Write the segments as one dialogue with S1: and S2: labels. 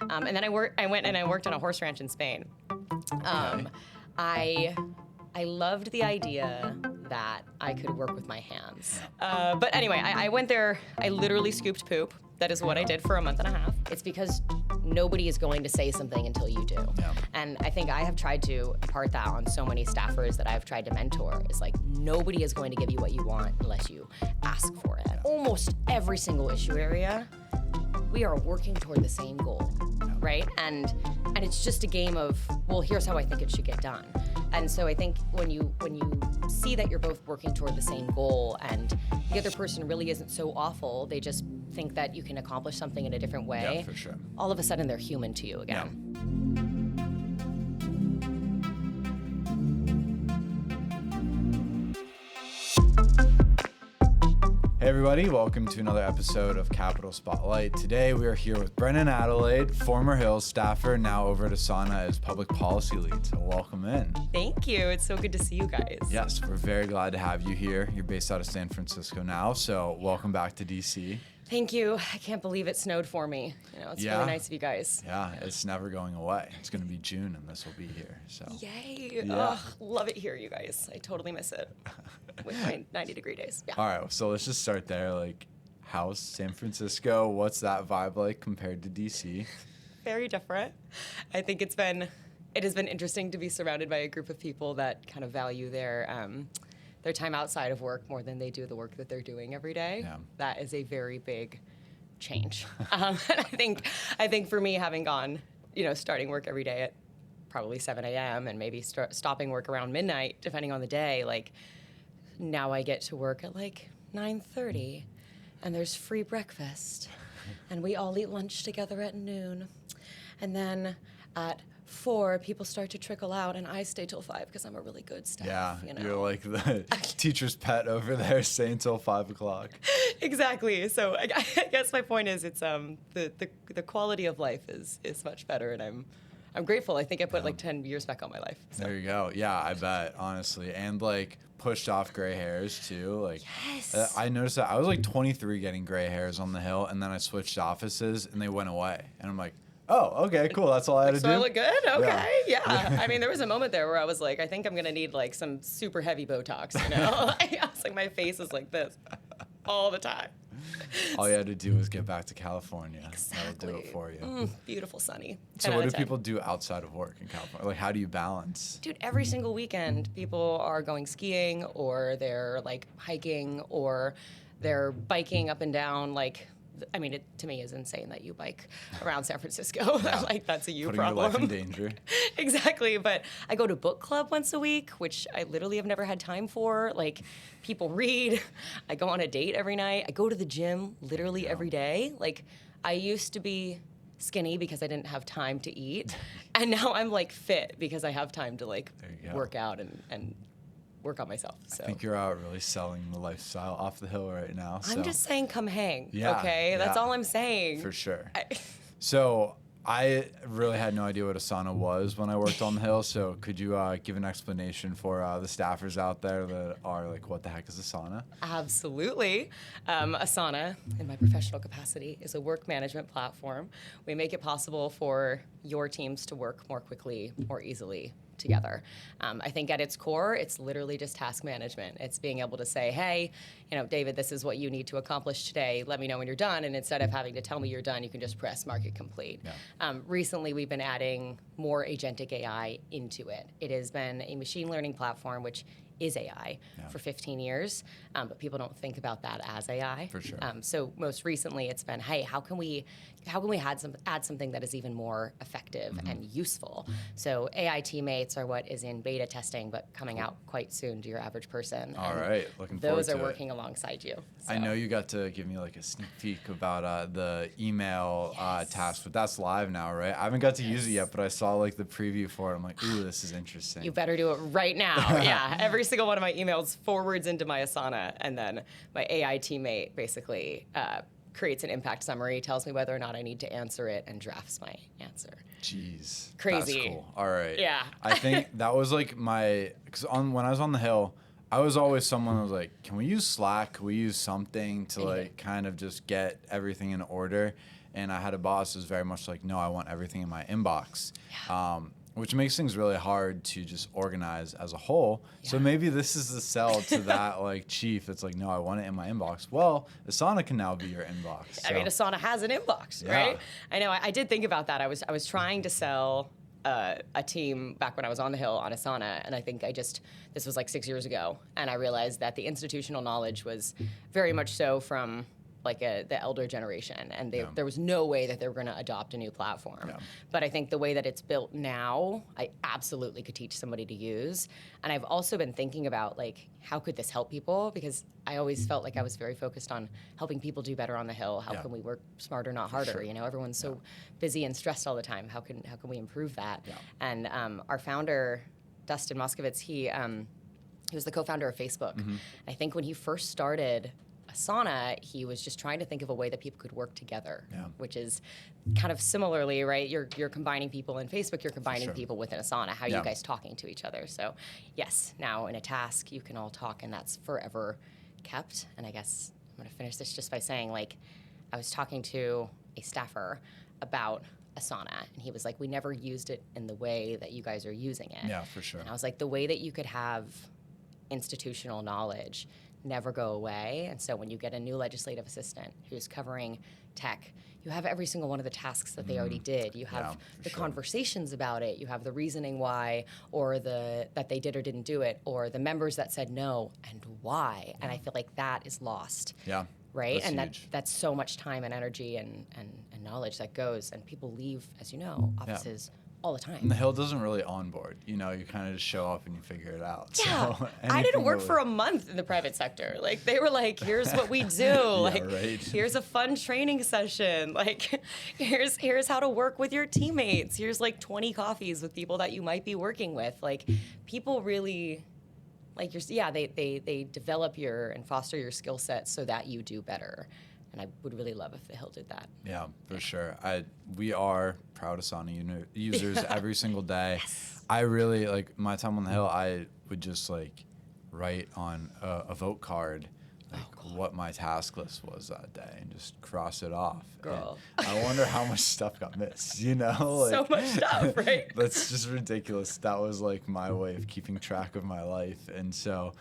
S1: And then I went and I worked on a horse ranch in Spain. I loved the idea that I could work with my hands. But anyway, I went there, I literally scooped poop. That is what I did for a month and a half. It's because nobody is going to say something until you do.
S2: Yeah.
S1: And I think I have tried to impart that on so many staffers that I've tried to mentor. Is like, nobody is going to give you what you want unless you ask for it. Almost every single issue area, we are working toward the same goal, right? And it's just a game of, well, here's how I think it should get done. And so I think when you see that you're both working toward the same goal and the other person really isn't so awful, they just think that you can accomplish something in a different way.
S2: Yeah, for sure.
S1: All of a sudden they're human to you again.
S2: Hey everybody, welcome to another episode of Capital Spotlight. Today we are here with Brennan Adelaide, former Hills staffer, now over at Asana as public policy lead. So welcome in.
S1: Thank you. It's so good to see you guys.
S2: Yes, we're very glad to have you here. You're based out of San Francisco now, so welcome back to DC.
S1: Thank you. I can't believe it snowed for me. It's really nice of you guys.
S2: Yeah, it's never going away. It's going to be June and this will be here. So
S1: yay.
S2: Yeah.
S1: Oh, love it here, you guys. I totally miss it with my 90-degree days. Yeah.
S2: All right, so let's just start there. Like, how's San Francisco? What's that vibe like compared to DC?
S1: Very different. I think it has been interesting to be surrounded by a group of people that kind of value their time outside of work more than they do the work that they're doing every day.
S2: Yeah.
S1: That is a very big change. And I think for me, having gone, starting work every day at probably 7 a.m. and maybe stopping work around midnight, depending on the day, like now I get to work at like 9:30 and there's free breakfast and we all eat lunch together at noon. And then at 4, people start to trickle out, and I stay till 5 because I'm a really good staff.
S2: Yeah,
S1: you know?
S2: You're like the teacher's pet over there, staying till 5 o'clock.
S1: Exactly. So I guess my point is, it's the quality of life is much better, and I'm grateful. I think I put like 10 years back on my life. So.
S2: There you go. Yeah, I bet, honestly, and like pushed off gray hairs too. Like,
S1: yes.
S2: I noticed that I was like 23 getting gray hairs on the Hill, and then I switched offices, and they went away, and I'm like, oh, okay, cool. That's all I had to do.
S1: So I look good? Okay, yeah.
S2: Yeah.
S1: I mean, there was a moment there where I was like, I think I'm going to need like some super heavy Botox, I was like, my face is like this all the time.
S2: All you had to do was get back to California.
S1: Exactly.
S2: That'll do it for you.
S1: Beautiful, sunny.
S2: So
S1: 10
S2: what
S1: out
S2: do
S1: of 10.
S2: people do outside of work in California? Like, how do you balance?
S1: Dude, every single weekend, people are going skiing or they're like hiking or they're biking up and down. Like, I mean, it to me is insane that you bike around San Francisco.
S2: Yeah.
S1: Like, that's a you
S2: Putting
S1: problem.
S2: your life in danger.
S1: Exactly. But I go to book club once a week, which I literally have never had time for. Like, people read. I go on a date every night. I go to the gym literally every day. Like, I used to be skinny because I didn't have time to eat. And now I'm like fit because I have time to like work out and work on myself. So
S2: I think you're out really selling the lifestyle off the Hill right now. So.
S1: I'm just saying, come hang.
S2: Yeah,
S1: okay, that's
S2: yeah.
S1: all I'm saying.
S2: For sure. So I really had no idea what Asana was when I worked on the Hill. So could you give an explanation for the staffers out there that are like, what the heck is Asana?
S1: Absolutely. Asana, in my professional capacity, is a work management platform. We make it possible for your teams to work more quickly, more easily together. I think at its core, it's literally just task management. It's being able to say, hey, David, this is what you need to accomplish today. Let me know when you're done. And instead of having to tell me you're done, you can just press mark it complete. Yeah. Recently, we've been adding more agentic AI into it. It has been a machine learning platform, which is AI for 15 years, but people don't think about that as AI.
S2: For sure.
S1: So most recently, it's been, hey, how can we add something that is even more effective and useful? So AI teammates are what is in beta testing, but coming out quite soon to your average person.
S2: All right, looking forward to
S1: those are working alongside you. So.
S2: I know you got to give me like a sneak peek about the email task, but that's live now, right? I haven't got to use it yet, but I saw like the preview for it. I'm like, ooh, this is interesting.
S1: You better do it right now. Yeah, every single one of my emails forwards into my Asana, and then my AI teammate basically creates an impact summary, tells me whether or not I need to answer it, and drafts my answer.
S2: Jeez.
S1: Crazy.
S2: That's cool. All right.
S1: Yeah.
S2: I think that was like because when I was on the Hill, I was always someone who was like, can we use Slack? Can we use something to like kind of just get everything in order? and I had a boss who was very much like, no, I want everything in my inbox.
S1: Yeah.
S2: Which makes things really hard to just organize as a whole.
S1: Yeah.
S2: So maybe this is the sell to that like chief that's like, no, I want it in my inbox. Well, Asana can now be your inbox.
S1: I mean, Asana has an inbox, right? I know. I did think about that. I was trying to sell a team back when I was on the Hill on Asana, and I think this was like 6 years ago, and I realized that the institutional knowledge was very much so from like the elder generation, and there was no way that they were going to adopt a new platform. But I think the way that it's built now, I absolutely could teach somebody to use. And I've also been thinking about like, how could this help people? Because I always felt like I was very focused on helping people do better on the Hill. How can we work smarter, not harder?
S2: Sure.
S1: You know, everyone's so busy and stressed all the time. How can we improve that? And our founder, Dustin Moskovitz, he was the co-founder of Facebook. I think when he first started Asana, he was just trying to think of a way that people could work together, which is kind of similarly, right? You're combining people in Facebook, you're combining people within Asana. How are you guys talking to each other? So yes, now in a task, you can all talk, and that's forever kept. And I guess I'm going to finish this just by saying, like, I was talking to a staffer about Asana, and he was like, we never used it in the way that you guys are using it.
S2: Yeah, for sure.
S1: And I was like, the way that you could have institutional knowledge never go away. And so when you get a new legislative assistant who's covering tech, you have every single one of the tasks that they already did. You have the conversations about it. You have the reasoning why, or that they did or didn't do it, or the members that said no and why. And I feel like that is lost. Right?
S2: That's
S1: and
S2: huge.
S1: that's so much time and energy and knowledge that goes. And people leave, as you know, offices all the time.
S2: And the Hill doesn't really onboard. You know, you kind of just show up and you figure it out.
S1: Yeah.
S2: So
S1: I didn't work for a month in the private sector. Like, they were like, here's what we do. Here's a fun training session. Like, here's how to work with your teammates. Here's like 20 coffees with people that you might be working with. Like, people really, like, they develop and foster your skill set so that you do better. And I would really love if the Hill did that.
S2: Yeah, for sure. We are proud Asana users every single day.
S1: Yes.
S2: I really, like, my time on the Hill, I would just, like, write on a vote card, like, what my task list was that day and just cross it off.
S1: Girl.
S2: And I wonder how much stuff got missed, you know? Like,
S1: So much stuff, right?
S2: That's just ridiculous. That was, like, my way of keeping track of my life. And so,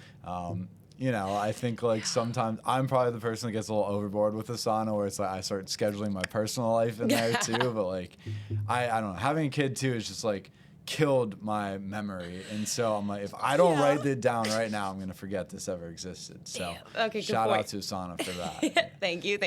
S2: you know, I think, like, sometimes I'm probably the person that gets a little overboard with Asana, where it's like I start scheduling my personal life in there too. But, like, I don't know. Having a kid too is just, like, killed my memory. And so I'm like, if I don't write it down right now, I'm going to forget this ever existed. So shout out to Asana for that.
S1: Thank you.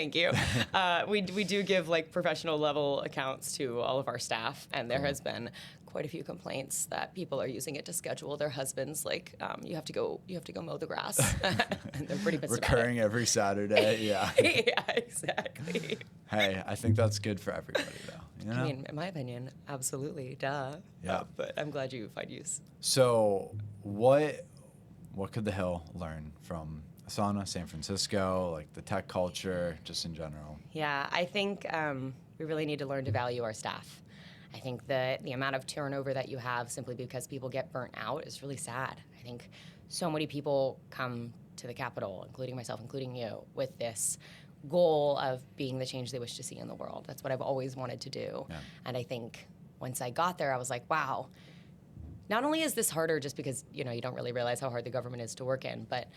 S1: We do give, like, professional level accounts to all of our staff, and there has been quite a few complaints that people are using it to schedule their husbands. Like, you have to go mow the grass. And they're pretty pissed
S2: Recurring
S1: about it.
S2: every Saturday, yeah.
S1: Yeah, exactly.
S2: Hey, I think that's good for everybody, though. You know?
S1: I mean, in my opinion, absolutely, duh.
S2: Yeah.
S1: But I'm glad you find use.
S2: So, what could the Hill learn from Asana, San Francisco, like the tech culture, just in general?
S1: Yeah, I think we really need to learn to value our staff. I think that the amount of turnover that you have simply because people get burnt out is really sad. I think so many people come to the Capitol, including myself, including you, with this goal of being the change they wish to see in the world. That's what I've always wanted to do. Yeah. And I think once I got there, I was like, wow, not only is this harder just because, you know, you don't really realize how hard the government is to work in, but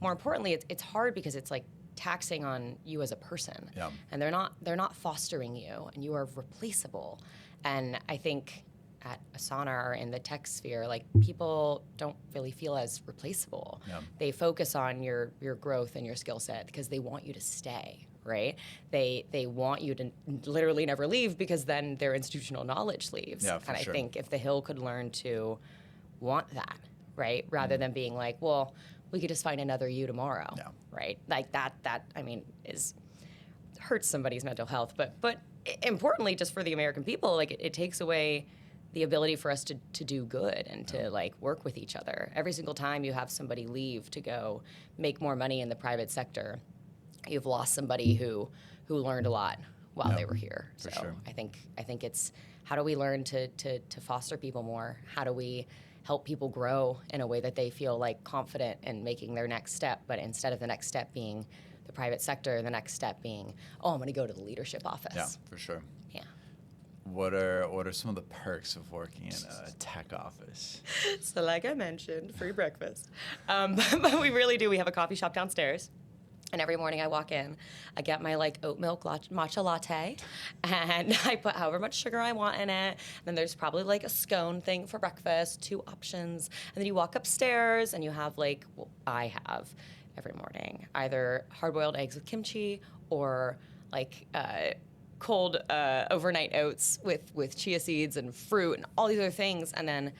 S1: more importantly, it's hard because it's like taxing on you as a person.
S2: Yeah.
S1: And they're not fostering you, and you are replaceable. And I think at Asana or in the tech sphere, like, people don't really feel as replaceable.
S2: Yeah.
S1: They focus on your growth and your skill set because they want you to stay, right? They want you to literally never leave because then their institutional knowledge leaves.
S2: Yeah, for
S1: and
S2: sure.
S1: I think if the Hill could learn to want that, right? Rather than being like, well, we could just find another you tomorrow, right? Like that I mean, hurts somebody's mental health. But importantly, just for the American people, like, it takes away the ability for us to do good and to, like, work with each other. Every single time you have somebody leave to go make more money in the private sector, you've lost somebody who learned a lot while they were here. So
S2: sure.
S1: I think it's, how do we learn to foster people more? How do we help people grow in a way that they feel, like, confident in making their next step, but instead of the next step being the private sector, the next step being, oh, I'm going to go to the leadership office.
S2: Yeah, for sure.
S1: Yeah.
S2: What are some of the perks of working in a tech office?
S1: So like I mentioned, free breakfast. But we really do. We have a coffee shop downstairs. And every morning I walk in, I get my like oat milk matcha latte, and I put however much sugar I want in it. Then there's probably like a scone thing for breakfast, 2 options. And then you walk upstairs and you have like, well, I have every morning, either hard-boiled eggs with kimchi or like cold overnight oats with chia seeds and fruit and all these other things. And then,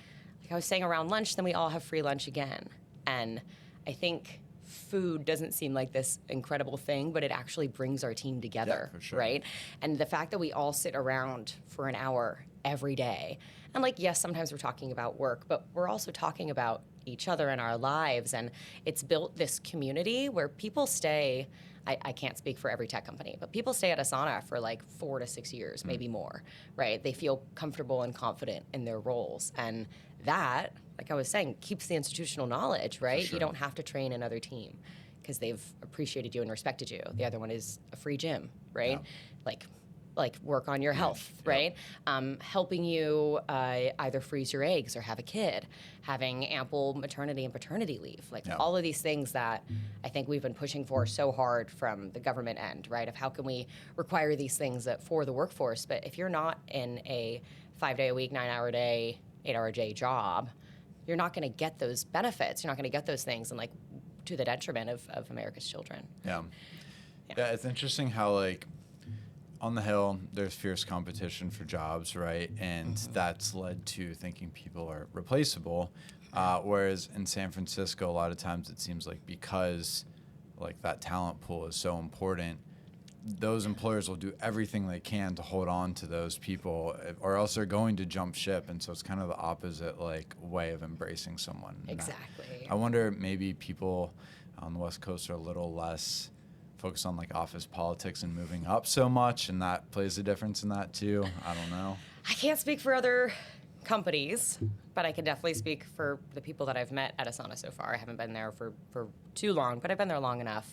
S1: like I was saying, around lunch, then we all have free lunch again. And I think food doesn't seem like this incredible thing, but it actually brings our team together,
S2: for sure.
S1: right? And the fact that we all sit around for an hour every day, and like, yes, sometimes we're talking about work, but we're also talking about each other and our lives, and it's built this community where people stay. I can't speak for every tech company, but people stay at Asana for like 4 to 6 years, maybe more, right? They feel comfortable and confident in their roles. And that, like I was saying, keeps the institutional knowledge, right?
S2: Sure.
S1: You don't have to train another team because they've appreciated you and respected you. The other one is a free gym, right?
S2: Yeah.
S1: Like work on your health, right? Helping you either freeze your eggs or have a kid, having ample maternity and paternity leave, like all of these things that I think we've been pushing for so hard from the government end, right? Of how can we require these things for the workforce? But if you're not in a 5-day-a-week, 9-hour-a-day, 8-hour-a-day job, you're not going to get those benefits. You're not going to get those things, and like to the detriment of America's children.
S2: Yeah, it's interesting how like on the Hill, there's fierce competition for jobs, right? And that's led to thinking people are replaceable. Whereas in San Francisco, a lot of times it seems like because like that talent pool is so important, those employers will do everything they can to hold on to those people, or else they're going to jump ship. And so it's kind of the opposite like way of embracing someone.
S1: Exactly.
S2: I wonder maybe people on the West Coast are a little less focus on like office politics and moving up so much, and that plays a difference in that too. I don't know.
S1: I can't speak for other companies, but I can definitely speak for the people that I've met at Asana so far. I haven't been there for too long, but I've been there long enough.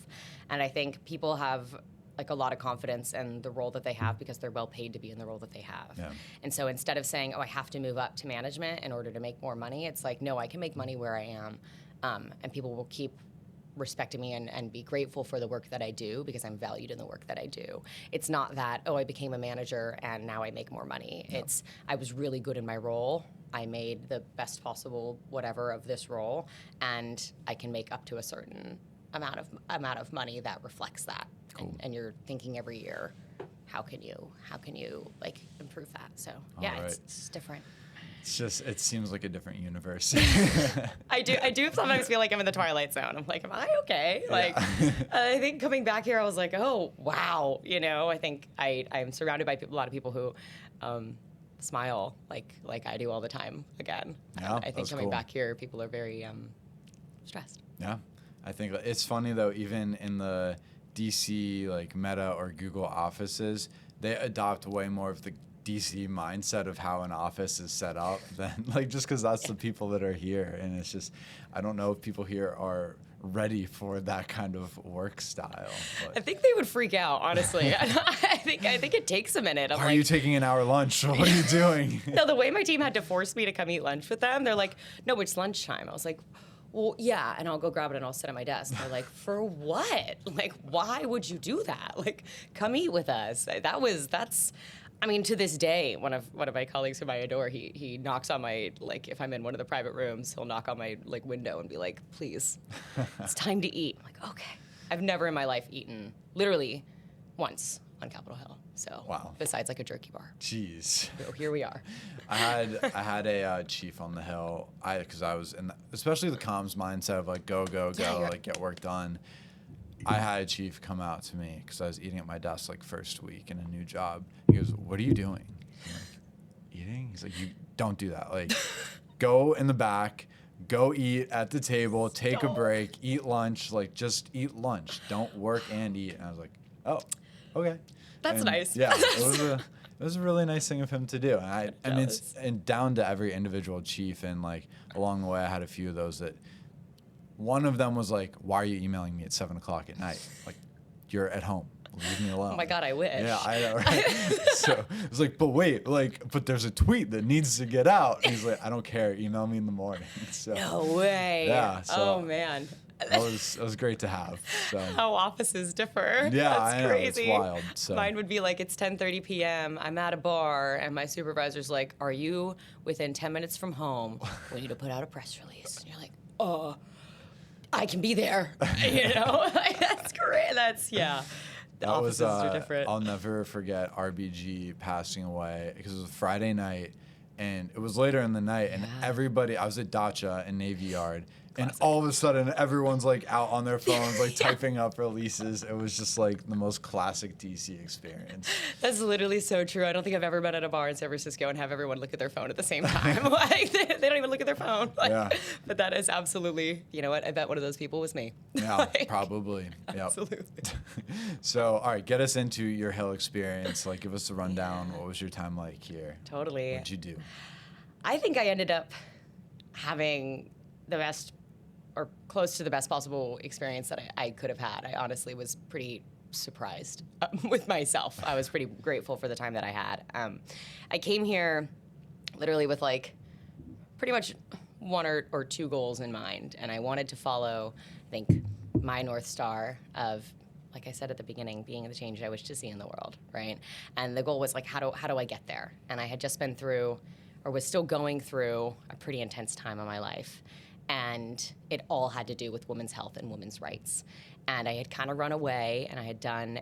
S1: And I think people have like a lot of confidence in the role that they have because they're well paid to be in the role that they have.
S2: Yeah.
S1: And so instead of saying, oh, I have to move up to management in order to make more money, it's like, no, I can make money where I am. And people will keep respecting me and be grateful for the work that I do because I'm valued in the work that I do. It's not that, oh, I became a manager and now I make more money. Yeah. It's, I was really good in my role. I made the best possible whatever of this role, and I can make up to a certain amount of money that reflects that.
S2: Cool.
S1: And you're thinking every year, how can you like improve that? So
S2: All right.
S1: it's different.
S2: It's just, it seems like a different universe.
S1: I do sometimes feel like I'm in the Twilight Zone. I'm like, am I okay? Like, I think coming back here, I was like, oh, wow. You know, I think I'm surrounded by a lot of people who smile like I do all the time again.
S2: Yeah,
S1: I think coming back here, people are very stressed.
S2: Yeah. I think it's funny, though, even in the DC, like Meta or Google offices, they adopt way more of the DC mindset of how an office is set up than like just because that's the people that are here. And it's just, I don't know if people here are ready for that kind of work style. But.
S1: I think they would freak out, honestly. I think it takes a minute.
S2: Why are you taking an hour lunch? What are you doing?
S1: No, the way my team had to force me to come eat lunch with them, they're like, no, it's lunchtime. I was like, well, yeah, and I'll go grab it and I'll sit at my desk. They're like, for what? Like, why would you do that? Like, come eat with us. I mean, to this day, one of my colleagues whom I adore, he knocks on my, like, if I'm in one of the private rooms, he'll knock on my, like, window and be like, please, it's time to eat. I'm like, okay. I've never in my life eaten, literally, once on Capitol Hill. So,
S2: wow.
S1: Besides, like, a jerky bar.
S2: Jeez.
S1: So here we are.
S2: I had a chief on the Hill, because I was in, especially the comms mindset of, like, go, like, get work done. I had a chief come out to me because I was eating at my desk like first week in a new job. He goes, "What are you doing?" I'm like, "Eating?" He's like, "You don't do that. Like, go in the back, go eat at the table, take a break, eat lunch. Like, just eat lunch. Don't work and eat." And I was like, "Oh, okay."
S1: That's nice.
S2: Yeah, it was a really nice thing of him to do. And I mean, it's and down to every individual chief. And like along the way, I had a few of those that. One of them was like, "Why are you emailing me at 7:00 at night?" Like, you're at home. Leave me alone.
S1: Oh my God, I wish.
S2: Yeah, I know, right? So it was like, but wait, like, but there's a tweet that needs to get out. And he's like, I don't care. Email me in the morning. So,
S1: No way.
S2: Yeah. So
S1: oh man.
S2: That was great to have. So.
S1: How offices differ.
S2: Yeah,
S1: That's
S2: I know.
S1: crazy.
S2: It's wild. So.
S1: Mine would be like, it's 10:30 p.m. I'm at a bar, and my supervisor's like, "Are you within 10 minutes from home? We need to put out a press release." And you're like, I can be there. You know, that's great. That's The offices are different.
S2: I'll never forget RBG passing away because it was a Friday night, and it was later in the night, and everybody. I was at Dacha in Navy Yard. Classic. And all of a sudden, everyone's like out on their phones, like typing up releases. It was just like the most classic DC experience.
S1: That's literally so true. I don't think I've ever been at a bar in San Francisco and have everyone look at their phone at the same time. Like, they don't even look at their phone. Like,
S2: yeah.
S1: But that is absolutely, you know what? I bet one of those people was me.
S2: Yeah,
S1: like,
S2: probably.
S1: Absolutely.
S2: Yep. So, all right, get us into your Hill experience. Like, give us a rundown. What was your time like here?
S1: Totally.
S2: What'd you do?
S1: I think I ended up having the best, or close to the best possible experience that I could have had. I honestly was pretty surprised with myself. I was pretty grateful for the time that I had. I came here literally with like pretty much one or two goals in mind, and I wanted to follow, I think, my North Star of, like I said at the beginning, being the change I wish to see in the world, right? And the goal was like, how do I get there? And I had just been through, or was still going through, a pretty intense time in my life. And it all had to do with women's health and women's rights. And I had kind of run away, and I had done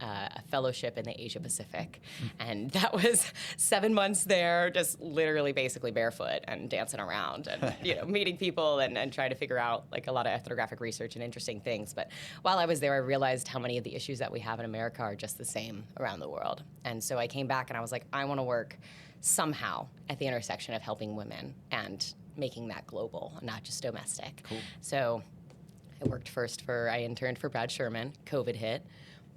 S1: a fellowship in the Asia Pacific. And that was 7 months there, just literally basically barefoot and dancing around and meeting people and trying to figure out like a lot of ethnographic research and interesting things. But while I was there, I realized how many of the issues that we have in America are just the same around the world. And so I came back and I was like, I want to work somehow at the intersection of helping women and making that global, not just domestic.
S2: Cool.
S1: So I interned for Brad Sherman. COVID hit.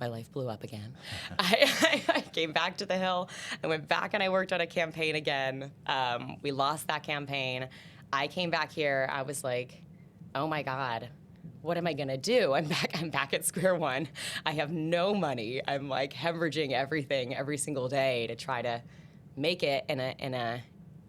S1: My life blew up again. I came back to the Hill. I went back and I worked on a campaign again. We lost that campaign. I came back here. I was like, oh my God, what am I gonna do? I'm back at square one. I have no money. I'm like hemorrhaging everything every single day to try to make it in an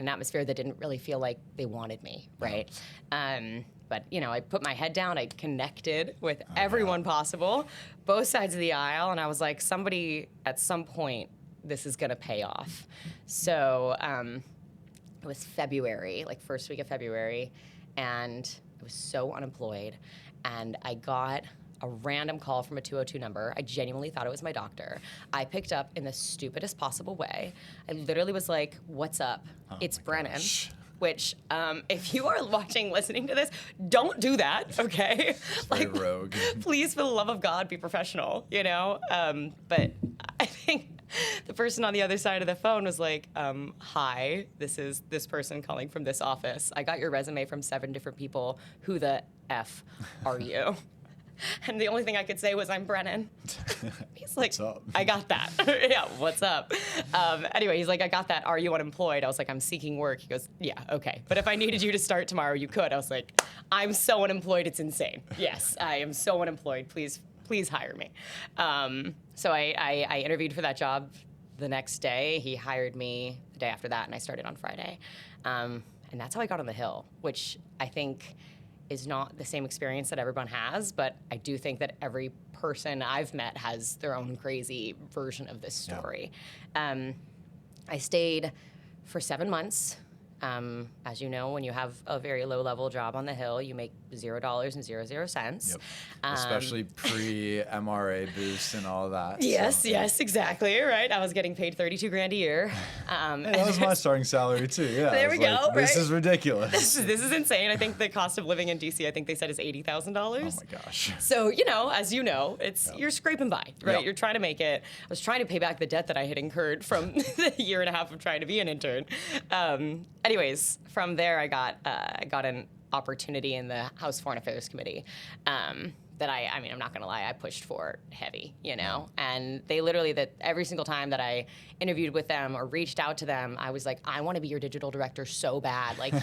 S1: atmosphere that didn't really feel like they wanted me, right? But I put my head down, I connected with everyone possible, both sides of the aisle, and I was like, somebody, at some point, this is gonna pay off. So it was February, like first week of February, and I was so unemployed, and I got a random call from a 202 number. I genuinely thought it was my doctor. I picked up in the stupidest possible way. I literally was like, what's up? It's Brennan. Gosh. Which, if you are listening to this, don't do that, okay?
S2: Very rogue.
S1: Please, for the love of God, be professional, But I think the person on the other side of the phone was like, hi, this is this person calling from this office. I got your resume from 7 different people. Who the F are you? And the only thing I could say was, I'm Brennan. He's like,
S2: what's up?
S1: I got that. Yeah, what's up? Anyway, he's like, I got that. Are you unemployed? I was like, I'm seeking work. He goes, yeah, okay. But if I needed you to start tomorrow, you could. I was like, I'm so unemployed, it's insane. Yes, I am so unemployed. Please hire me. So I interviewed for that job the next day. He hired me the day after that, and I started on Friday. And that's how I got on the Hill, which I think is not the same experience that everyone has, but I do think that every person I've met has their own crazy version of this story. Yeah. I stayed for 7 months. As you know, when you have a very low-level job on the Hill, you make $0.00.
S2: Yep. Especially pre-MRA boost and all that.
S1: Yes, exactly. Right. I was getting paid $32,000 a year.
S2: Hey, that was my starting salary too. Yeah.
S1: There we go. Right?
S2: This is ridiculous.
S1: This is insane. I think the cost of living in DC, I think they said, is $80,000.
S2: Oh my gosh.
S1: So as you know, you're scraping by, right?
S2: Yep.
S1: You're trying to make it. I was trying to pay back the debt that I had incurred from the year and a half of trying to be an intern. Anyways, from there, I got an opportunity in the House Foreign Affairs Committee that I'm not going to lie, I pushed for heavy, And they literally, that every single time that I interviewed with them or reached out to them, I was like, I want to be your digital director so bad. Like,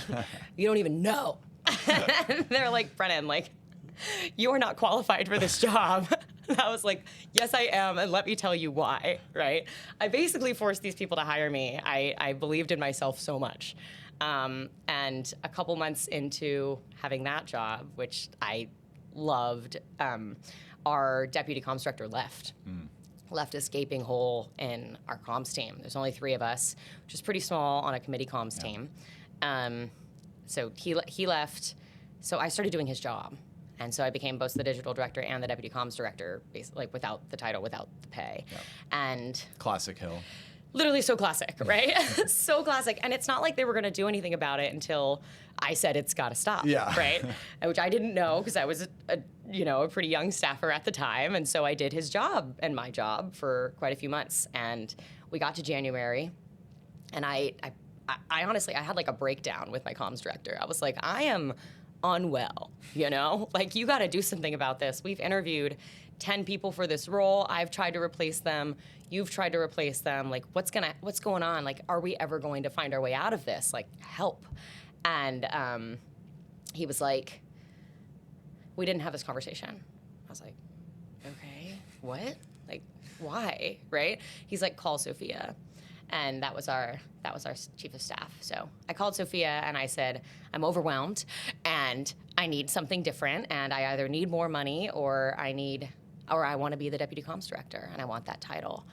S1: you don't even know. They're like, Brennan, like, you are not qualified for this job. And I was like, yes, I am, and let me tell you why, right? I basically forced these people to hire me. I believed in myself so much. And a couple months into having that job, which I loved, our deputy comms director left. Left a gaping hole in our comms team. There's only 3 of us, which is pretty small on a committee comms team. So he left. So I started doing his job. And so I became both the digital director and the deputy comms director, basically, like without the title, without the pay. And
S2: Classic Hill.
S1: literally so classic, right? So classic. And it's not like they were going to do anything about it until I said it's got to stop, right? Which I didn't know because I was a pretty young staffer at the time. And so I did his job and my job for quite a few months. And we got to January, and I honestly, I had like a breakdown with my comms director. I was like, I am unwell, like you got to do something about this. We've interviewed 10 people for this role. I've tried to replace them. You've tried to replace them. Like, what's going on? Like, are we ever going to find our way out of this? Like, help. And he was like, we didn't have this conversation. I was like, okay, what? Like, why, right? He's like, call Sophia. And that was our chief of staff. So I called Sophia and I said, I'm overwhelmed and I need something different, and I either need more money or I want to be the deputy comms director and I want that title.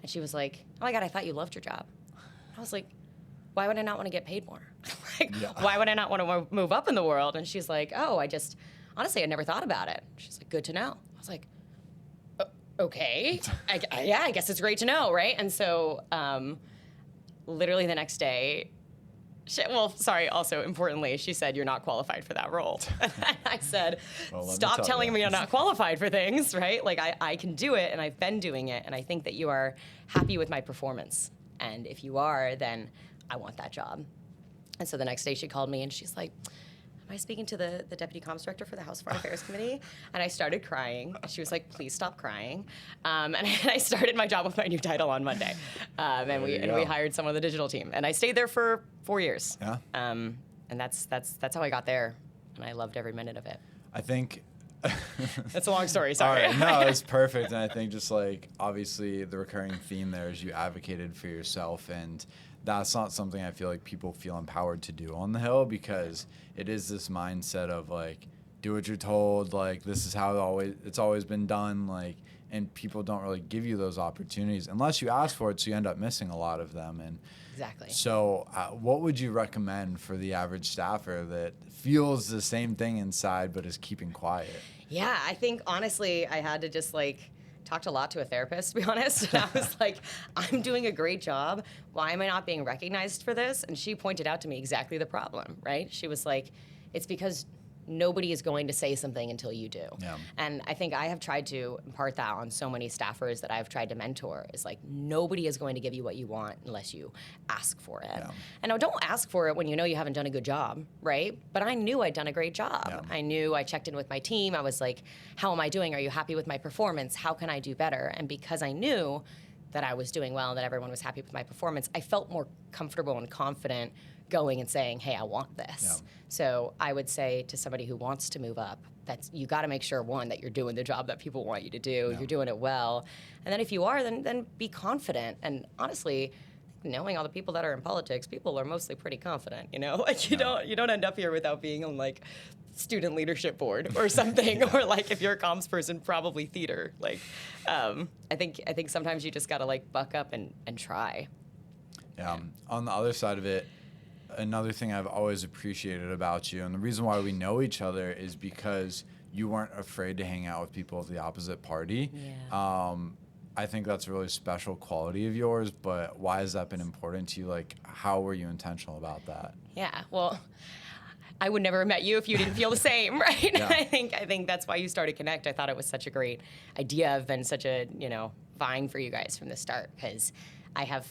S1: And she was like, oh my God, I thought you loved your job. I was like, why would I not want to get paid more? Why would I not want to move up in the world? And she's like, oh, honestly, I never thought about it. She's like, good to know. I was like, okay, I guess it's great to know, right? And so literally the next day, also importantly, she said, you're not qualified for that role. I said, stop telling me I'm not qualified for things, right? Like I can do it and I've been doing it, and I think that you are happy with my performance. And if you are, then I want that job. And so the next day she called me and she's like, am I speaking to the deputy comms director for the House Foreign Affairs Committee? And I started crying. And she was like, please stop crying. And I started my job with my new title on Monday. And we hired someone on the digital team. And I stayed there for 4 years.
S2: Yeah.
S1: And that's how I got there. And I loved every minute of it.
S2: I think
S1: that's a long story, sorry.
S2: All right, no, it's perfect. And I think just like, obviously the recurring theme there is you advocated for yourself, and that's not something I feel like people feel empowered to do on the Hill, because it is this mindset of like, do what you're told, like this is how it's always been done, like, and people don't really give you those opportunities unless you ask for it, so you end up missing a lot of them. And
S1: exactly.
S2: So what would you recommend for the average staffer that feels the same thing inside but is keeping quiet?
S1: Yeah, I think honestly I had to just like talked a lot to a therapist, to be honest. And I was like, I'm doing a great job. Why am I not being recognized for this? And she pointed out to me exactly the problem, right? She was like, it's because nobody is going to say something until you do.
S2: Yeah.
S1: And I think I have tried to impart that on so many staffers that I've tried to mentor, is like, nobody is going to give you what you want unless you ask for it. Yeah. And now, don't ask for it when you know you haven't done a good job, right? But I knew I'd done a great job. Yeah. I knew I checked in with my team. I was like, how am I doing? Are you happy with my performance? How can I do better? And because I knew that I was doing well and that everyone was happy with my performance, I felt more comfortable and confident going and saying, hey, I want this. Yeah. So I would say to somebody who wants to move up, that you got to make sure, one, that you're doing the job that people want you to do, you're doing it well. And then if you are, then be confident. And honestly, knowing all the people that are in politics, people are mostly pretty confident, Like you don't end up here without being on like student leadership board or something, or like if you're a comms person, probably theater. Like I think sometimes you just got to like buck up and try.
S2: Yeah. On the other side of it, another thing I've always appreciated about you, and the reason why we know each other, is because you weren't afraid to hang out with people of the opposite party. Yeah. I think that's a really special quality of yours, but why has that been important to you? Like, how were you intentional about that?
S1: Yeah, well, I would never have met you if you didn't feel the same, right? Yeah. I think that's why you started Connect. I thought it was such a great idea. I've been such a, vying for you guys from the start, because I have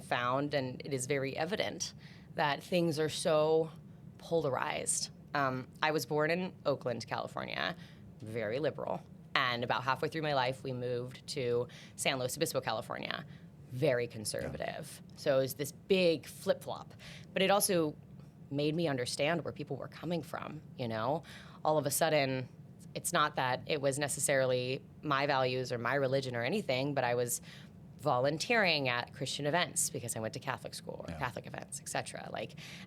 S1: found, and it is very evident, that things are so polarized. I was born in Oakland, California, very liberal. And about halfway through my life, we moved to San Luis Obispo, California, very conservative. Yeah. So it was this big flip-flop. But it also made me understand where people were coming from, All of a sudden, it's not that it was necessarily my values or my religion or anything, but I was volunteering at Christian events because I went to Catholic school or Catholic events, etc.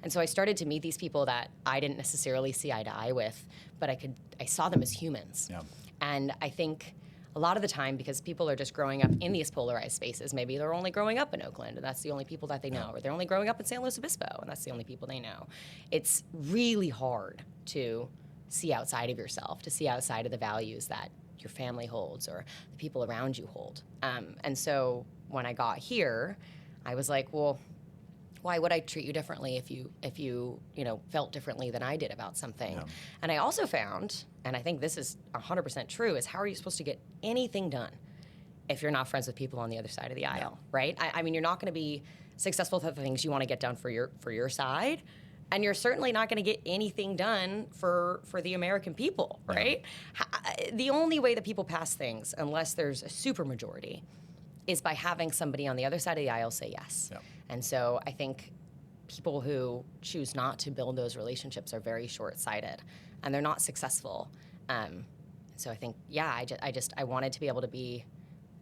S1: And so I started to meet these people that I didn't necessarily see eye to eye with, but I saw them as humans.
S2: Yeah.
S1: And I think a lot of the time, because people are just growing up in these polarized spaces, maybe they're only growing up in Oakland and that's the only people that they know, or they're only growing up in San Luis Obispo and that's the only people they know. It's really hard to see outside of yourself, to see outside of the values that your family holds or the people around you hold. And so when I got here, I was like, well, why would I treat you differently if you felt differently than I did about something? Yeah. And I also found, and I think this is 100% true, is how are you supposed to get anything done if you're not friends with people on the other side of the aisle, right? I mean, you're not going to be successful with the things you want to get done for your side, and you're certainly not going to get anything done for the American people, right? Yeah. The only way that people pass things, unless there's a supermajority, is by having somebody on the other side of the aisle say yes. Yeah. And so I think people who choose not to build those relationships are very short-sighted, and they're not successful. So I think, I wanted to be able to be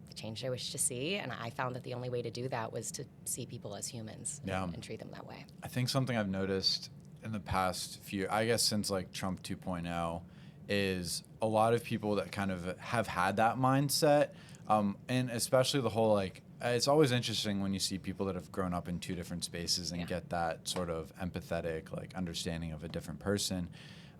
S1: the change I wish to see, and I found that the only way to do that was to see people as humans and treat them that way.
S2: I think something I've noticed in the past few, I guess since like Trump 2.0, is a lot of people that kind of have had that mindset, and especially the whole it's always interesting when you see people that have grown up in two different spaces and get that sort of empathetic understanding of a different person.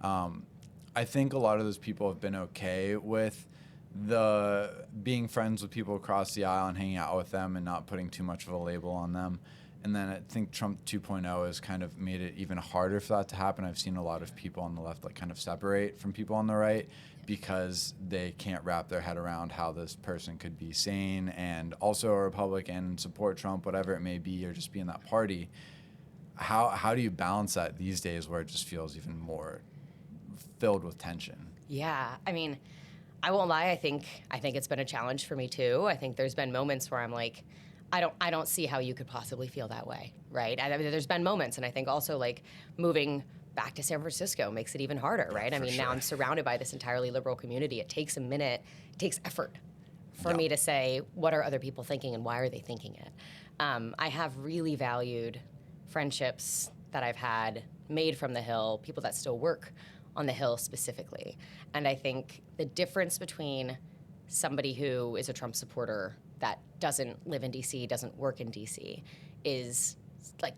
S2: I think a lot of those people have been okay with the being friends with people across the aisle and hanging out with them and not putting too much of a label on them. And then I think Trump 2.0 has kind of made it even harder for that to happen. I've seen a lot of people on the left kind of separate from people on the right because they can't wrap their head around how this person could be sane and also a Republican and support Trump, whatever it may be, or just be in that party. How do you balance that these days where it just feels even more filled with tension?
S1: Yeah, I mean, I won't lie. I think it's been a challenge for me too. I think there's been moments where I'm like, I don't see how you could possibly feel that way, right? I mean, there's been moments, and I think also moving back to San Francisco makes it even harder, right? I mean, now I'm surrounded by this entirely liberal community. It takes a minute, it takes effort for me to say, what are other people thinking and why are they thinking it? I have really valued friendships that I've had made from the Hill, people that still work on the Hill specifically. And I think the difference between somebody who is a Trump supporter that doesn't live in DC, doesn't work in DC, is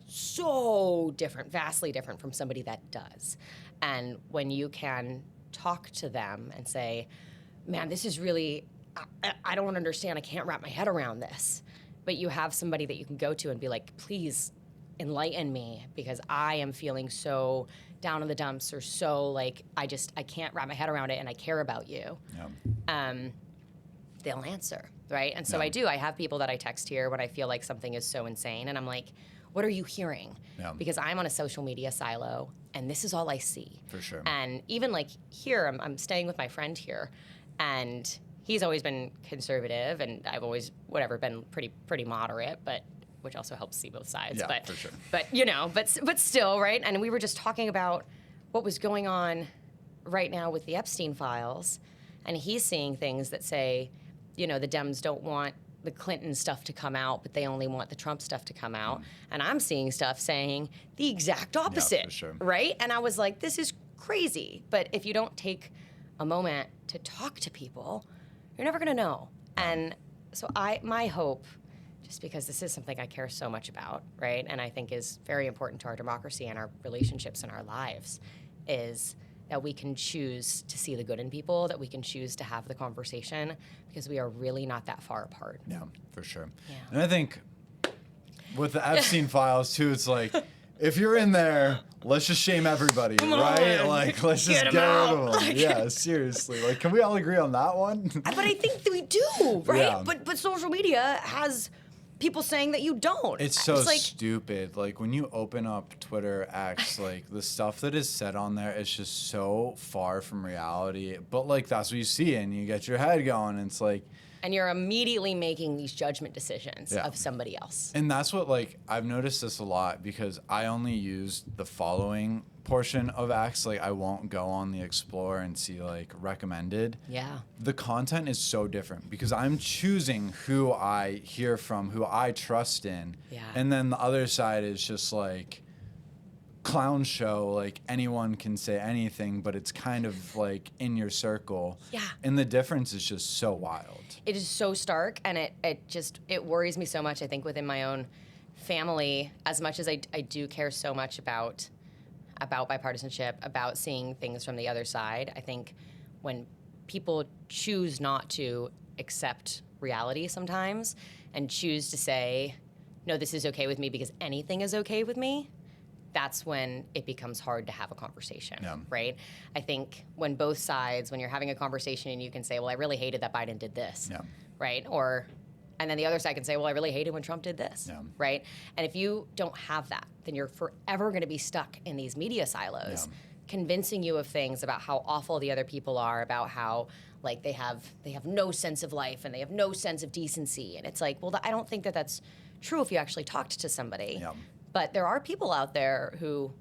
S1: so different, vastly different from somebody that does. And when you can talk to them and say, man, this is really, I don't understand, I can't wrap my head around this. But you have somebody that you can go to and be like, please enlighten me because I am feeling so down in the dumps or so I can't wrap my head around it and I care about you. Yeah. They'll answer, right? And so I have people that I text here when I feel like something is so insane and I'm like, what are you hearing? Yeah. Because I'm on a social media silo and this is all I see.
S2: For sure.
S1: And even here, I'm staying with my friend here and he's always been conservative and I've always, been pretty moderate, but which also helps see both sides.
S2: Yeah,
S1: but,
S2: for sure.
S1: But still, right? And we were just talking about what was going on right now with the Epstein files and he's seeing things that say, the Dems don't want the Clinton stuff to come out, but they only want the Trump stuff to come out. And I'm seeing stuff saying the exact opposite,
S2: for sure.
S1: Right? And I was like, this is crazy. But if you don't take a moment to talk to people, you're never going to know. And so my hope, just because this is something I care so much about, right, and I think is very important to our democracy and our relationships and our lives, is that we can choose to see the good in people, that we can choose to have the conversation, because we are really not that far apart.
S2: Yeah, for sure.
S1: Yeah.
S2: And I think with the Epstein files, too, it's if you're in there, let's just shame everybody, right? Let's just get rid of them. Yeah, seriously. Can we all agree on that one?
S1: But I think that we do, right?
S2: Yeah.
S1: But social media has people saying that you don't.
S2: It's so stupid. When you open up Twitter, X, the stuff that is said on there is just so far from reality. But that's what you see, and you get your head going. And it's
S1: And you're immediately making these judgment decisions
S2: Yeah.
S1: of somebody else.
S2: And that's what, like, I've noticed this a lot because I only use the following portion of X. Like, I won't go on the Explore and see, like, recommended.
S1: Yeah.
S2: The content is so different because I'm choosing who I hear from, who I trust in.
S1: Yeah.
S2: And then the other side is just, like, clown show, like anyone can say anything, but it's kind of like in your circle.
S1: Yeah.
S2: And the difference is just so wild.
S1: It is so stark, and it worries me so much, I think, within my own family, as much as I do care so much about bipartisanship, about seeing things from the other side. I think when people choose not to accept reality sometimes and choose to say, no, this is okay with me because anything is okay with me, that's when it becomes hard to have a conversation, right? I think when both sides, when you're having a conversation and you can say, well, I really hated that Biden did this, right? And then the other side can say, well, I really hated when Trump did this, right? And if you don't have that, then you're forever gonna be stuck in these media silos, convincing you of things about how awful the other people are, about how like they have no sense of life and they have no sense of decency. And it's like, well, I don't think that that's true if you actually talked to somebody. But there are people out there who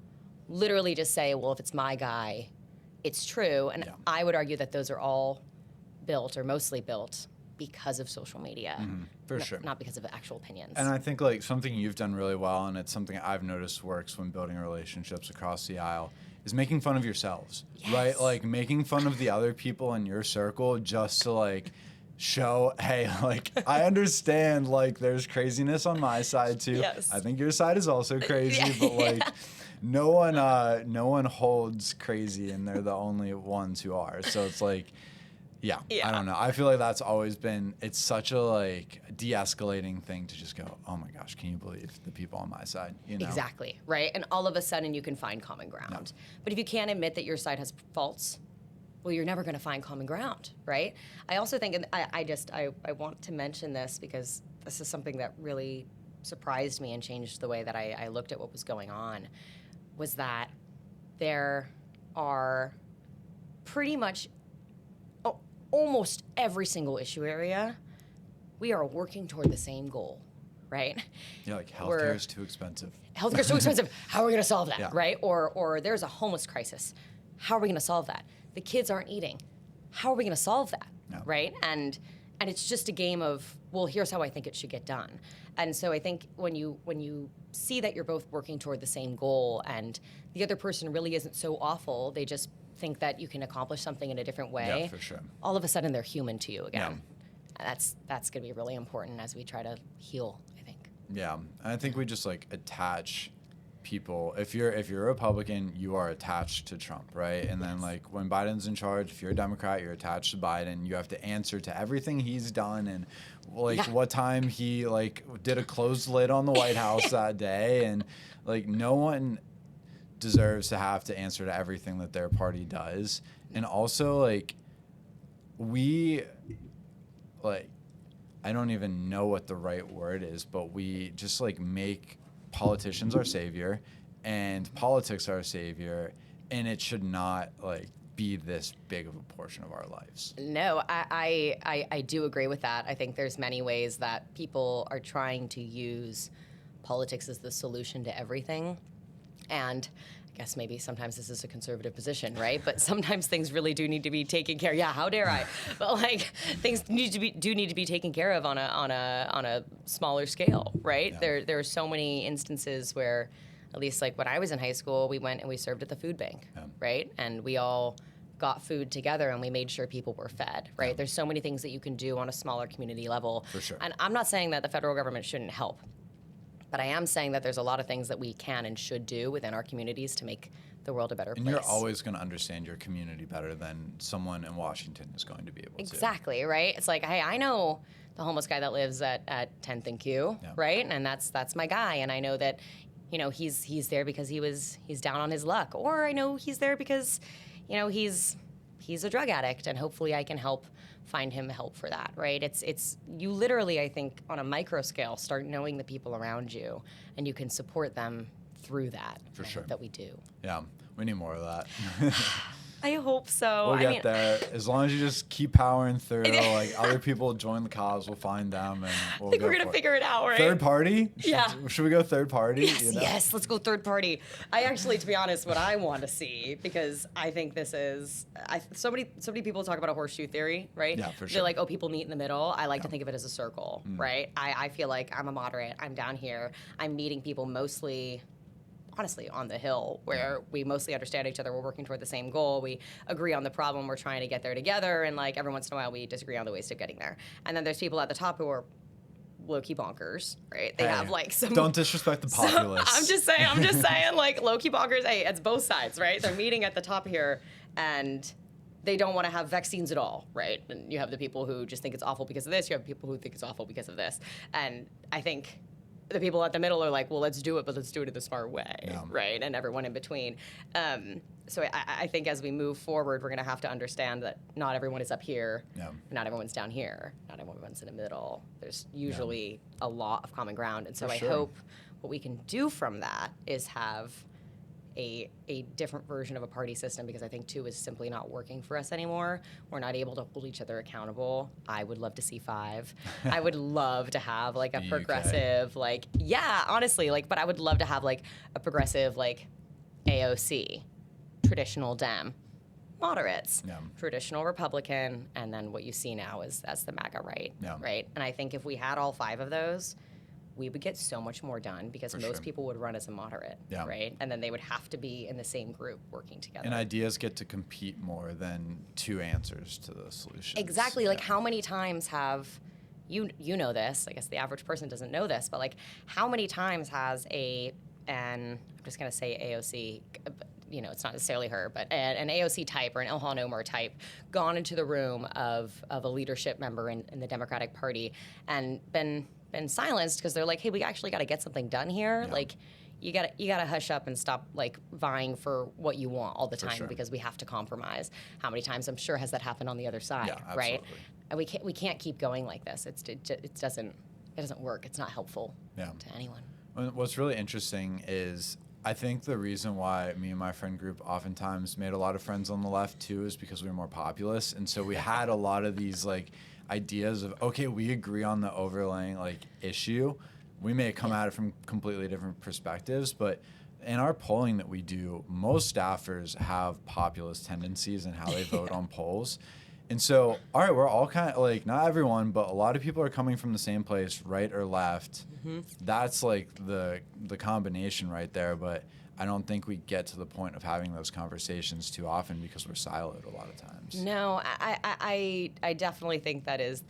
S1: literally just say, well, if it's my guy, it's true. And I would argue that those are all built or mostly built because of social media.
S2: For sure.
S1: Not because of actual opinions.
S2: And I think like something you've done really well, and it's something I've noticed works when building relationships across the aisle, is making fun of yourselves, right? Like making fun of the other people in your circle just to like show, hey, like I understand like there's craziness on my side too. I think your side is also crazy, but like no one holds crazy and they're the only ones who are. So it's like, I don't know. I feel like that's always been, it's such a like de-escalating thing to just go, oh my gosh, can you believe the people on my side? You know?
S1: Exactly, right? And all of a sudden you can find common ground. But if you can't admit that your side has faults, well, you're never going to find common ground, right? I also think, and I want to mention this because this is something that really surprised me and changed the way that I looked at what was going on, was that there are pretty much almost every single issue area, we are working toward the same goal, right?
S2: Yeah, like healthcare is too expensive.
S1: Healthcare is too expensive. How are we going to solve that, right? Or there's a homeless crisis. How are we going to solve that? The kids aren't eating. How are we going to solve that, right? And it's just a game of, well, here's how I think it should get done. And so I think when you see that you're both working toward the same goal and the other person really isn't so awful, they just think that you can accomplish something in a different way.
S2: Yeah, for sure.
S1: All of a sudden they're human to you again. That's going to be really important as we try to heal, I think.
S2: Yeah, and I think we just like attach people. If you're a Republican, you are attached to Trump, right? And then like when Biden's in charge, if you're a Democrat, you're attached to Biden. You have to answer to everything he's done and like what time he like did a closed lid on the White House that day, and like no one deserves to have to answer to everything that their party does. And also like I don't even know what the right word is, but we just like make politicians our savior and politics our savior, and it should not like be this big of a portion of our lives.
S1: No, I do agree with that. I think there's many ways that people are trying to use politics as the solution to everything. And I guess maybe sometimes this is a conservative position, right? But sometimes things really do need to be taken care of. Yeah, how dare I? But like things need to be taken care of on a smaller scale, right? There are so many instances where, at least like when I was in high school, we went and we served at the food bank, right? And we all got food together and we made sure people were fed, right? There's so many things that you can do on a smaller community level.
S2: For sure.
S1: And I'm not saying that the federal government shouldn't help. But I am saying that there's a lot of things that we can and should do within our communities to make the world a better place.
S2: And you're always going to understand your community better than someone in Washington is going to be able to.
S1: Exactly, right? It's like, hey, I know the homeless guy that lives at 10th and Q, right? And that's my guy. And I know that, you know, he's there because he's down on his luck. Or I know he's there because, you know, he's a drug addict, and hopefully I can find him help for that, right? It's you literally, I think, on a micro scale, start knowing the people around you, and you can support them through that.
S2: For sure.
S1: That we do.
S2: Yeah, we need more of that.
S1: I hope so.
S2: We'll get there. As long as you just keep powering through, like other people join the cause, we'll find them, and we'll
S1: I think
S2: go
S1: we're gonna
S2: for
S1: figure it out, right?
S2: Third party?
S1: Yeah.
S2: Should we go third party?
S1: Yes, yes, let's go third party. I actually, to be honest, what I want to see, because I think this is, so many people talk about a horseshoe theory, right?
S2: Yeah, for sure.
S1: They're like, oh, people meet in the middle. I like to think of it as a circle, right? I feel like I'm a moderate. I'm down here. I'm meeting people mostly, honestly, on the Hill, where we mostly understand each other. We're working toward the same goal. We agree on the problem. We're trying to get there together. And like every once in a while, we disagree on the ways of getting there. And then there's people at the top who are low-key bonkers, right? They have like some...
S2: Don't disrespect the populace.
S1: I'm just saying, like, low-key bonkers. Hey, it's both sides, right? They're meeting at the top here, and they don't want to have vaccines at all, right? And you have the people who just think it's awful because of this. You have people who think it's awful because of this. And I think the people at the middle are like, well, let's do it, but let's do it in the smart way, right? And everyone in between. So I think as we move forward, we're going to have to understand that not everyone is up here, not everyone's down here, not everyone's in the middle. There's usually a lot of common ground. And so I hope what we can do from that is have a different version of a party system, because I think 2 is simply not working for us anymore. We're not able to hold each other accountable. I would love to see 5. I would love to have like a progressive, like, honestly, like, but I would love to have like a progressive, like AOC, traditional Dem, moderates, traditional Republican, and then what you see now is that's the MAGA right, right? And I think if we had all 5 of those, we would get so much more done, because most people would run as a moderate, right? And then they would have to be in the same group working together.
S2: And ideas get to compete more than 2 answers to the solution.
S1: Exactly. Like, how many times have, you know this, I guess the average person doesn't know this, but like, how many times has I'm just going to say AOC, you know, it's not necessarily her, but an AOC type or an Ilhan Omar type gone into the room of a leadership member in the Democratic Party and been silenced because they're like, hey, we actually got to get something done here. Like, you gotta hush up and stop like vying for what you want all the time, because we have to compromise. How many times, I'm sure, has that happened on the other side, right? And we can't keep going like this. It doesn't work. It's not helpful to anyone.
S2: What's really interesting is, I think the reason why me and my friend group oftentimes made a lot of friends on the left too is because we were more populist, and so we had a lot of these like ideas of, okay, we agree on the overlaying like issue. We may come at it from completely different perspectives, but in our polling that we do, most staffers have populist tendencies in how they vote on polls. And so, all right, we're all kind of like, not everyone, but a lot of people are coming from the same place, right or left. That's like the combination right there. But I don't think we get to the point of having those conversations too often because we're siloed a lot of times.
S1: No, I definitely think that is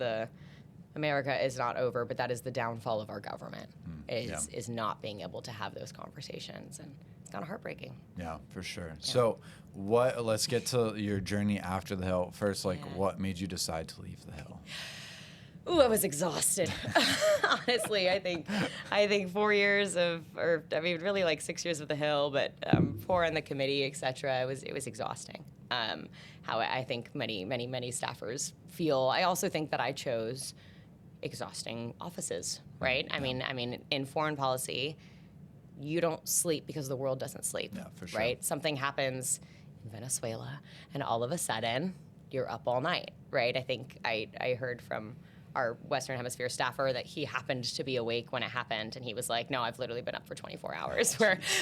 S1: America is not over, but that is the downfall of our government, is not being able to have those conversations. And it's kind of heartbreaking. Yeah,
S2: for sure. Yeah. So let's get to your journey after the Hill. First, what made you decide to leave the Hill?
S1: Ooh, I was exhausted. Honestly, I think 4 years really like 6 years of the Hill, but 4 on the committee, et cetera. It was exhausting. How I think many staffers feel. I also think that I chose exhausting offices, right? I mean, in foreign policy, you don't sleep because the world doesn't sleep. Yeah, for sure. Right? Something happens in Venezuela, and all of a sudden, you're up all night, right? I think I heard from our Western Hemisphere staffer that he happened to be awake when it happened, and he was like, no, I've literally been up for 24 hours,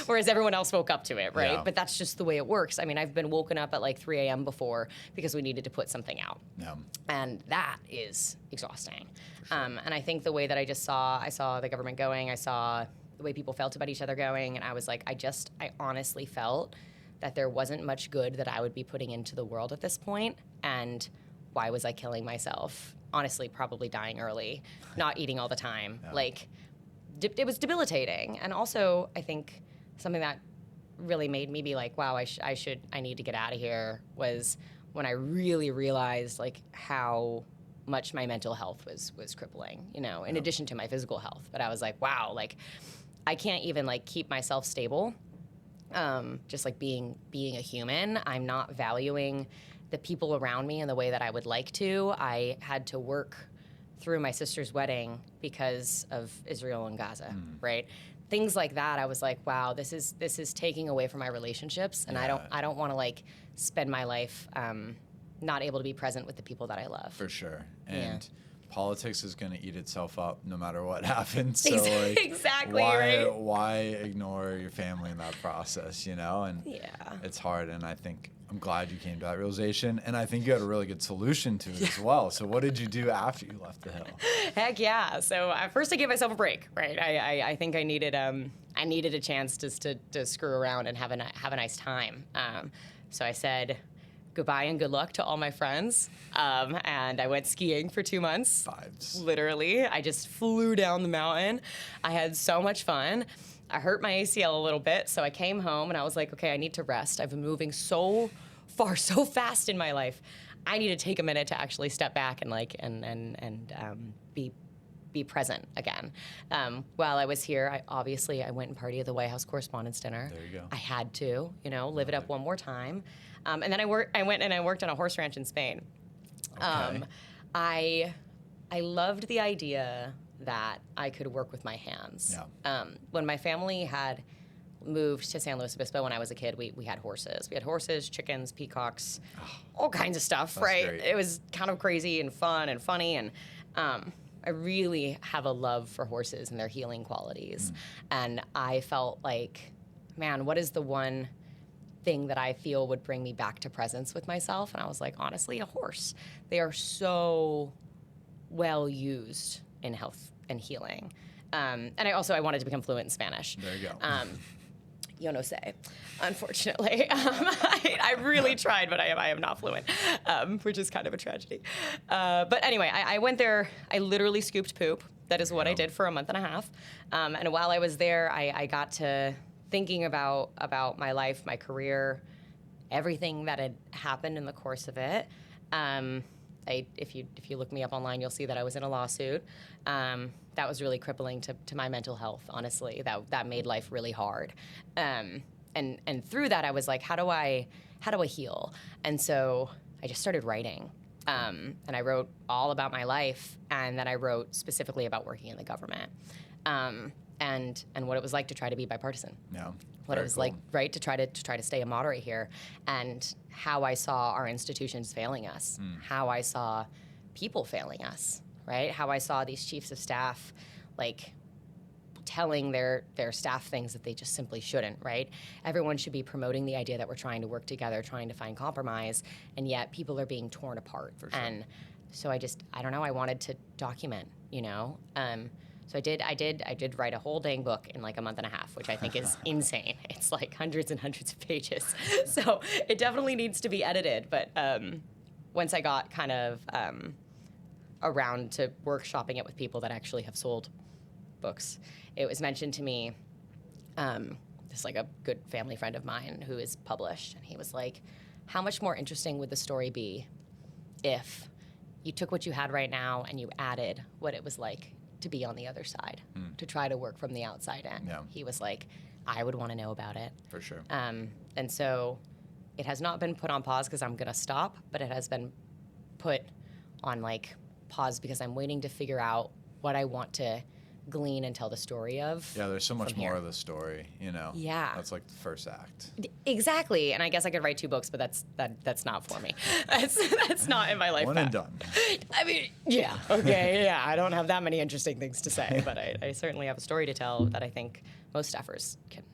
S1: whereas everyone else woke up to it, right? Yeah. But that's just the way it works. I mean, I've been woken up at like 3 a.m. before because we needed to put something out. Yeah. And that is exhausting. Sure. And I think the way that I saw the government going, I saw the way people felt about each other going, and I was like, I honestly felt that there wasn't much good that I would be putting into the world at this point, and why was I killing myself? Honestly, probably dying early, not eating all the time. Yeah. Like, it was debilitating. And also, I think something that really made me be like, wow, I need to get out of here, was when I really realized like how much my mental health was crippling, you know, in addition to my physical health. But I was like, wow, like I can't even like keep myself stable. Just like being a human, I'm not valuing the people around me in the way that I would like to. I had to work through my sister's wedding because of Israel and Gaza, right? things like that, I was like, wow, this is taking away from my relationships, and
S2: Yeah.
S1: I don't want to like spend my life not able to be present with the people that I love.
S2: For sure.
S1: Yeah.
S2: And politics is going to eat itself up no matter what happens. So
S1: Exactly,
S2: why,
S1: right?
S2: why ignore your family in that process, you know? And
S1: Yeah.
S2: it's hard. And I think I'm glad you came to that realization. And I think you had a really good solution to it as well. So what did you do after you left the Hill?
S1: Heck yeah. So at first I gave myself a break, right? I think I needed a chance just to screw around and have a nice time. So I said goodbye and good luck to all my friends. And I went skiing for 2 months.
S2: Vibes.
S1: Literally. I just flew down the mountain. I had so much fun. I hurt my ACL a little bit, so I came home and I was like, okay, I need to rest. I've been moving so far, so fast in my life. I need to take a minute to actually step back and be present again. While I was here, I went and partied at the White House Correspondents' Dinner.
S2: There you go.
S1: I had to, live it up one more time. And then I went and I worked on a horse ranch in Spain.
S2: Okay.
S1: I loved the idea that I could work with my hands.
S2: Yeah.
S1: When my family had moved to San Luis Obispo when I was a kid, we had horses. We had horses, chickens, peacocks, all kinds of stuff,
S2: That's
S1: right?
S2: great.
S1: It was kind of crazy and fun and funny, and I really have a love for horses and their healing qualities. And I felt like, man, what is the one thing that I feel would bring me back to presence with myself? And I was like, honestly, a horse. They are so well used in health and healing. And I wanted to become fluent in Spanish.
S2: There you go.
S1: Yo no sé, unfortunately. I really tried, but I am not fluent, which is kind of a tragedy. But anyway, I went there. I literally scooped poop. That is what I did for a month and a half. And while I was there, I got to thinking about my life, my career, everything that had happened in the course of it. If you look me up online, you'll see that I was in a lawsuit. That was really crippling to my mental health, honestly. That made life really hard. And through that, I was like, how do I heal? And so I just started writing. And I wrote all about my life, and then I wrote specifically about working in the government. And what it was like to try to be bipartisan.
S2: Yeah.
S1: What it
S2: Very
S1: was
S2: cool.
S1: like, right, to try to stay a moderate here, and how I saw our institutions failing us, how I saw people failing us, right? How I saw these chiefs of staff, like, telling their staff things that they just simply shouldn't, right? Everyone should be promoting the idea that we're trying to work together, trying to find compromise, and yet people are being torn apart.
S2: For sure.
S1: And so I don't know, I wanted to document, So I did write a whole dang book in like a month and a half, which I think is insane. It's like hundreds and hundreds of pages. So it definitely needs to be edited. But once I got kind of around to workshopping it with people that actually have sold books, it was mentioned to me, this like a good family friend of mine who is published, and he was like, how much more interesting would the story be if you took what you had right now and you added what it was like to be on the other side, to try to work from the outside in.
S2: Yeah.
S1: He was like, I would want to know about it.
S2: For sure.
S1: And so it has not been put on pause because I'm going to stop, but it has been put on like pause because I'm waiting to figure out what I want to glean and tell the story of.
S2: Yeah, there's so much
S1: from
S2: more
S1: here.
S2: of the story,
S1: Yeah.
S2: That's like the first act.
S1: Exactly. And I guess I could write 2 books, but that's not for me. That's not in my life
S2: One
S1: path.
S2: and done.
S1: I mean, yeah, okay, yeah. I don't have that many interesting things to say, but I certainly have a story to tell that I think most staffers can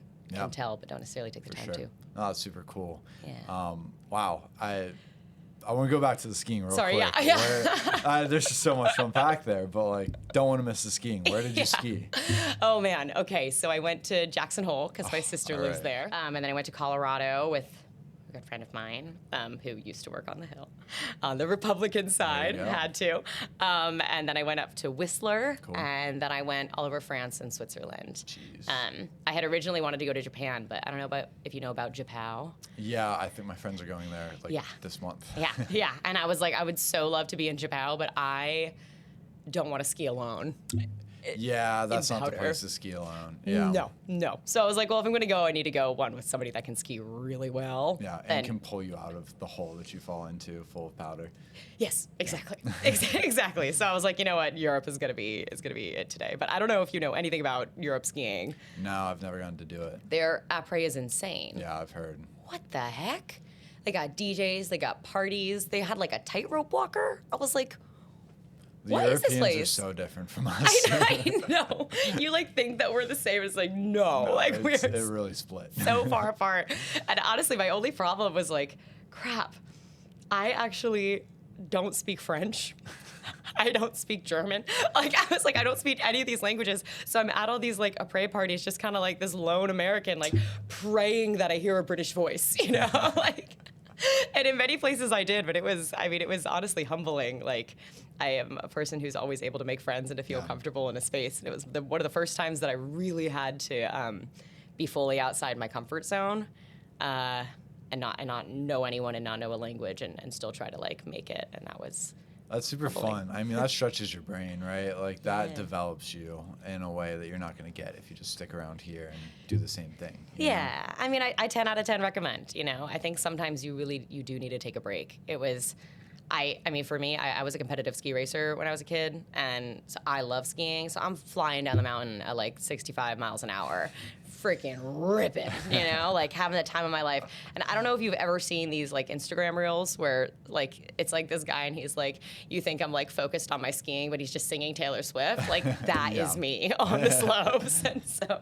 S1: tell, but don't necessarily take the time to.
S2: Oh, that's super cool.
S1: Yeah.
S2: Wow. I want to go back to the skiing real
S1: Sorry,
S2: quick.
S1: yeah.
S2: There's just so much to unpack there, but like, don't want to miss the skiing. Where did you ski?
S1: Oh man. Okay. So I went to Jackson Hole because my sister
S2: all
S1: lives
S2: right.
S1: there, and then I went to Colorado with a good friend of mine who used to work on the Hill, on the Republican side,
S2: go.
S1: had to. And then I went up to Whistler,
S2: Cool.
S1: and then I went all over France and Switzerland.
S2: Jeez.
S1: I had originally wanted to go to Japan, but I don't know if you know about Japan.
S2: Yeah, I think my friends are going there
S1: Yeah.
S2: this month.
S1: Yeah. And I was like, I would so love to be in Japan, but I don't want to ski alone.
S2: Yeah, that's not the
S1: powder.
S2: place to ski alone. Yeah.
S1: No. So I was like, well, if I'm going to go, I need to go one with somebody that can ski really well.
S2: Yeah, and can pull you out of the hole that you fall into full of powder.
S1: Yes, exactly. Exactly. So I was like, you know what, Europe is gonna be it today. But I don't know if you know anything about Europe skiing.
S2: No, I've never gotten to do it.
S1: Their après is insane.
S2: Yeah, I've heard.
S1: What the heck? They got DJs, they got parties, they had like a tightrope walker. I was like,
S2: The
S1: what is this
S2: Europeans
S1: place?
S2: are so different from us.
S1: I know. You like think that we're the same. It's like, no, like
S2: it really split.
S1: so far apart. And honestly, my only problem was like, crap, I actually don't speak French. I don't speak German. Like, I was like, I don't speak any of these languages. So I'm at all these like après parties, just kind of like this lone American, like praying that I hear a British voice, you know? Like, and in many places I did, but it was honestly humbling. Like, I am a person who's always able to make friends and to feel comfortable in a space. And it was one of the first times that I really had to be fully outside my comfort zone. And not know anyone and not know a language and still try to like make it. And
S2: that's super fun. I mean, that stretches your brain, right? Like that develops you in a way that you're not going to get if you just stick around here and do the same thing. You know?
S1: I mean, I 10 out of 10 recommend, you know. I think sometimes you do need to take a break. It was, I mean, for me, I was a competitive ski racer when I was a kid, and so I love skiing. So I'm flying down the mountain at like 65 miles an hour, freaking ripping, you know, like having the time of my life. And I don't know if you've ever seen these like Instagram reels where like it's like this guy and he's like, you think I'm like focused on my skiing, but he's just singing Taylor Swift. Like that is me on the slopes. And so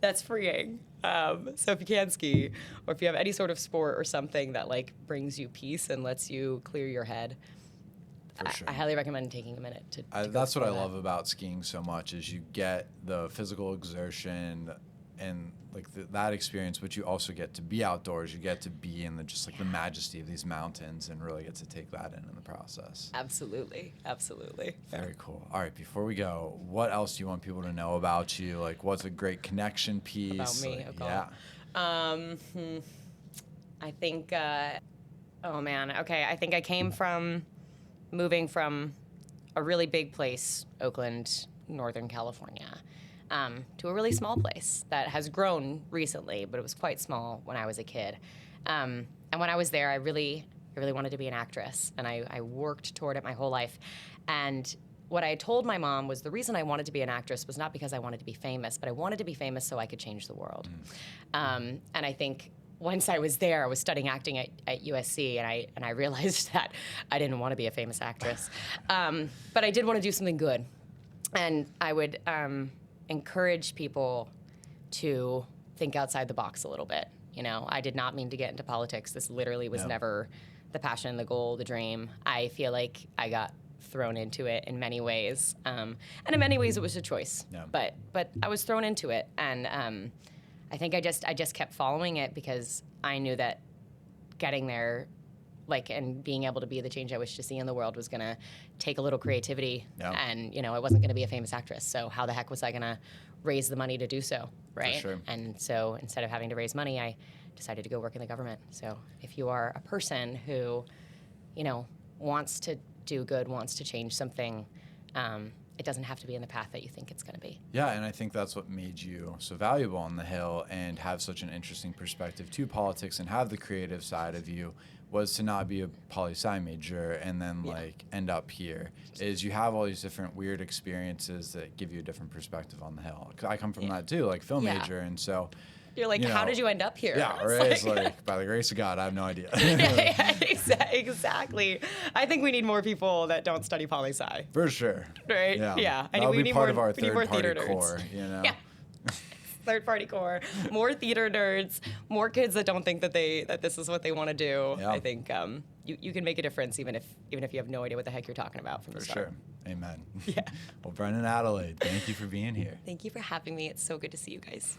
S1: that's freeing. So if you can ski, or if you have any sort of sport or something that like brings you peace and lets you clear your head,
S2: Sure.
S1: I highly recommend taking a minute to
S2: that's what I love about skiing so much is you get the physical exertion and like that experience, but you also get to be outdoors. You get to be in the majesty of these mountains and really get to take that in the process.
S1: Absolutely.
S2: Very cool. All right, before we go, what else do you want people to know about you? Like, what's a great connection piece?
S1: About me,
S2: Like,
S1: I think, oh man, okay. I think I came from moving from a really big place, Oakland, Northern California, to a really small place that has grown recently, but it was quite small when I was a kid. And when I was there, I really wanted to be an actress, and I worked toward it my whole life. And what I told my mom was the reason I wanted to be an actress was not because I wanted to be famous, but I wanted to be famous so I could change the world. And I think once I was there, I was studying acting at USC, and I realized that I didn't want to be a famous actress. But I did want to do something good. And I would encourage people to think outside the box a little bit. You know, I did not mean to get into politics. This literally was never the passion, the goal, the dream. I feel like I got thrown into it in many ways. And in many ways it was a choice. Yeah. But I was thrown into it. And I think I just kept following it because I knew that getting there, like, and being able to be the change I wish to see in the world was going to take a little creativity. Yeah. And, you know, I wasn't going to be a famous actress. So how the heck was I going to raise the money to do so, right?
S2: For sure.
S1: And so instead of having to raise money, I decided to go work in the government. So if you are a person who, you know, wants to do good, wants to change something, it doesn't have to be in the path that you think it's going to be.
S2: Yeah, and I think that's what made you so valuable on the Hill and have such an interesting perspective to politics and have the creative side of you was to not be a poli-sci major and then like end up here. Is you have all these different weird experiences that give you a different perspective on the Hill. 'Cause I come from that too, like film major, and so
S1: you're like, how did you end up here?
S2: Yeah, right. It's like, by the grace of God, I have no idea.
S1: Exactly. I think we need more people that don't study poli-sci.
S2: For sure.
S1: Right? Yeah.
S2: And we need part of our third-party core, you know?
S1: Yeah. Third-party core. More theater nerds. More kids that don't think that this is what they want to do. Yeah. I think you can make a difference even if you have no idea what the heck you're talking about from the start.
S2: For sure. Amen.
S1: Yeah.
S2: Well, Brennan Adelaide, thank you for being here.
S1: Thank you for having me. It's so good to see you guys.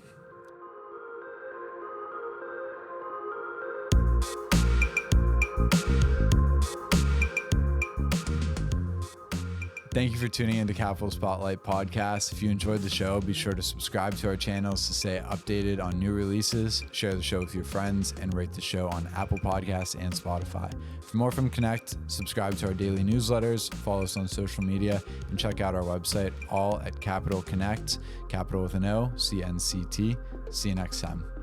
S2: Thank you for tuning into Capital Spotlight Podcast. If you enjoyed the show, be sure to subscribe to our channels to stay updated on new releases, share the show with your friends, and rate the show on Apple Podcasts and Spotify. For more from Connect, subscribe to our daily newsletters, follow us on social media, and check out our website, all at Capital Connect, capital with an O, CNCT. See you next time.